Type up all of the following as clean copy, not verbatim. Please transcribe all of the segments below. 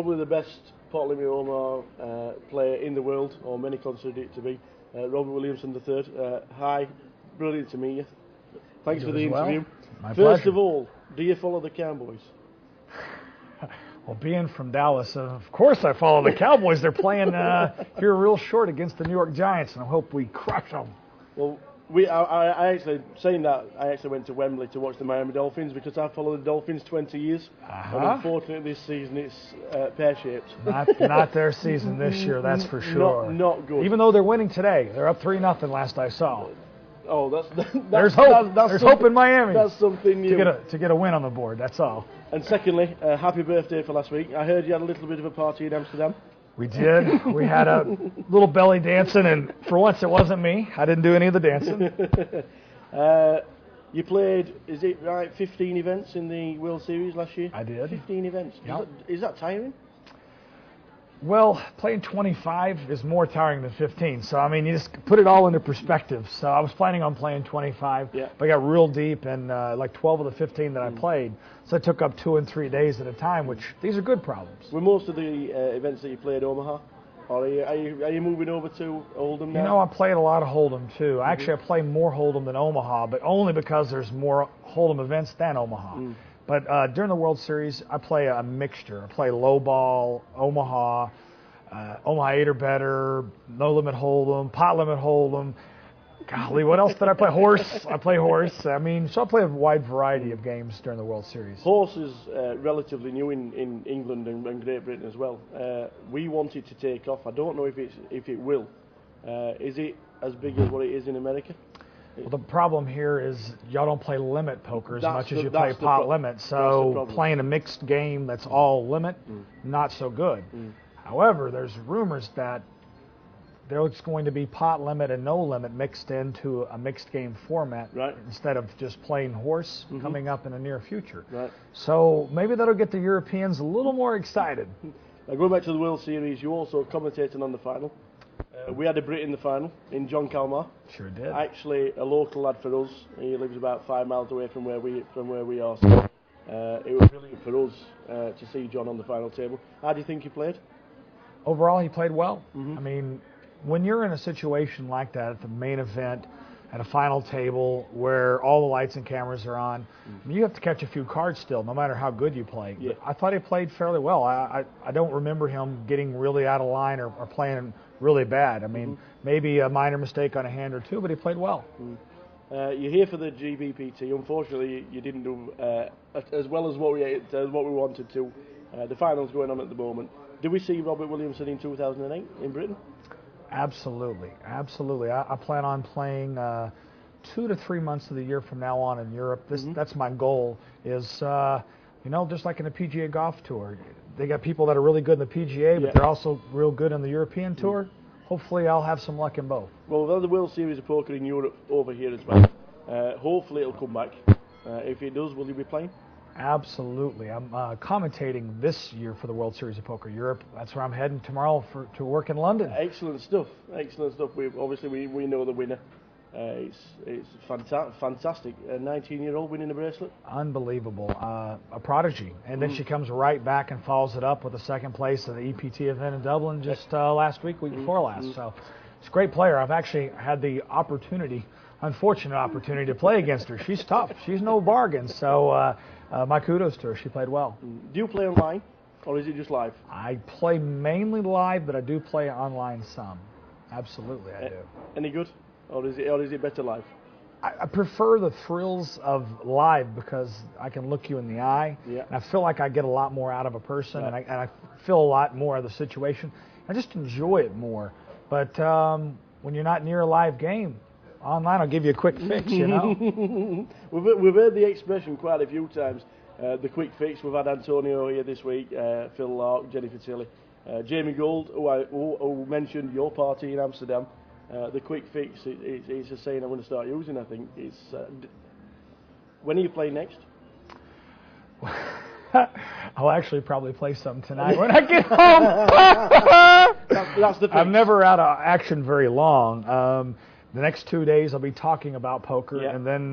probably the best pot limit Omaha player in the world, or many consider it to be, Robert Williamson III. Hi, brilliant to meet you. Thanks for the interview. My First pleasure. of all, do you follow the Cowboys? Well, being from Dallas, of course I follow the Cowboys. They're playing here real short against the New York Giants, and I hope we crush them. Well, I actually, saying that, I actually went to Wembley to watch the Miami Dolphins because I follow the Dolphins 20 years. And unfortunately this season it's pear-shaped. Not their season this year, that's for sure. Not good. Even though they're winning today. They're up 3-0 last I saw. Oh, there's hope. There's hope in Miami. That's something new. To get a win on the board, that's all. And secondly, happy birthday for last week. I heard you had a little bit of a party in Amsterdam. We did. We had a little belly dancing, and for once it wasn't me. I didn't do any of the dancing. You played, is it right, 15 events in the World Series last year? I did. 15 events. Yep. Is that tiring? Well, playing 25 is more tiring than 15. So, I mean, you just put it all into perspective. So I was planning on playing 25, but I got real deep in like 12 of the 15 that I played. So it took up 2 and 3 days at a time, which these are good problems. Were most of the events that you played Omaha? Or are you moving over to Hold'em now? You know, I played a lot of Hold'em, too. Actually, I play more Hold'em than Omaha, but only because there's more Hold'em events than Omaha. But during the World Series, I play a mixture. I play low ball, Omaha, Omaha 8 or better, no limit Hold'em, pot limit Hold'em. Golly, what else did I play? Horse. I play horse. I mean, so I play a wide variety of games during the World Series. Horse is relatively new in England and Great Britain as well. We want it to take off. I don't know if it will. Is it as big as what it is in America? Well, the problem here is y'all don't play limit poker as much as you play pot limit. So playing a mixed game that's all limit, not so good. However, there's rumors that there's going to be pot limit and no limit mixed into a mixed game format instead of just plain horse coming up in the near future. So maybe that'll get the Europeans a little more excited. Now, going back to the World Series, you also commentated on the final. We had a Brit in the final, in John Calmar. Sure did. Actually, a local lad for us. He lives about 5 miles away from where we are. So, it was brilliant for us to see John on the final table. How do you think he played? Overall, he played well. I mean, when you're in a situation like that at the main event, at a final table where all the lights and cameras are on, you have to catch a few cards still, no matter how good you play. Yeah. I thought he played fairly well. I don't remember him getting really out of line or playing really bad. I mean, maybe a minor mistake on a hand or two, but he played well. You're here for the GBPT. Unfortunately, you didn't do as well as what we wanted to. The final's going on at the moment. Did we see Robert Williamson in 2008 in Britain? Absolutely, absolutely. I plan on playing 2 to 3 months of the year from now on in Europe. That's my goal. Is just like in the PGA Golf Tour, they got people that are really good in the PGA, but they're also real good in the European Tour. Hopefully, I'll have some luck in both. Well, we've had the World Series of Poker in Europe over here as well. Hopefully, it'll come back. If it does, will you be playing? Absolutely. I'm commentating this year for the World Series of Poker Europe. That's where I'm heading tomorrow to work in London. Excellent stuff. Excellent stuff. We know the winner. It's fantastic. A 19-year-old winning a bracelet. Unbelievable. A prodigy. And then she comes right back and follows it up with a second place at the EPT event in Dublin just last week before last. So it's a great player. I've actually had the unfortunate opportunity to play against her. She's tough. She's no bargain. So my kudos to her. She played well. Do you play online, or is it just live? I play mainly live, but I do play online some. Absolutely, I do. Any good, or is it better live? I prefer the thrills of live because I can look you in the eye, and I feel like I get a lot more out of a person, and I feel a lot more of the situation. I just enjoy it more. But when you're not near a live game, online, I'll give you a quick fix, you know. We've heard the expression quite a few times. The quick fix. We've had Antonio here this week, Phil Lark, Jennifer Tilly, Jamie Gold, who mentioned your party in Amsterdam. The quick fix. It's a saying I'm going to start using. I think it's. When are you playing next? I'll actually probably play some tonight when I get home. That's the fix. I'm never out of action very long. The next 2 days I'll be talking about poker, and then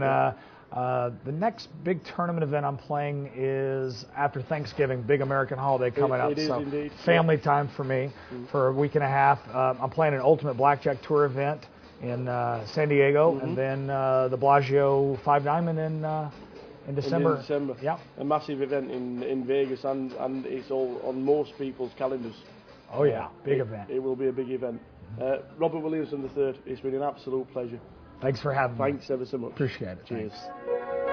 The next big tournament event I'm playing is after Thanksgiving, big American holiday coming up. It is indeed. Family time for me for a week and a half. I'm playing an Ultimate Blackjack Tour event in San Diego, and then the Bellagio 5 Diamond in December. Yeah. A massive event in Vegas, and it's all on most people's calendars. Oh yeah, big event. It will be a big event. Robert Williamson III, it's been an absolute pleasure. Thanks for having me. Thanks ever so much. Appreciate it. Cheers. Thanks.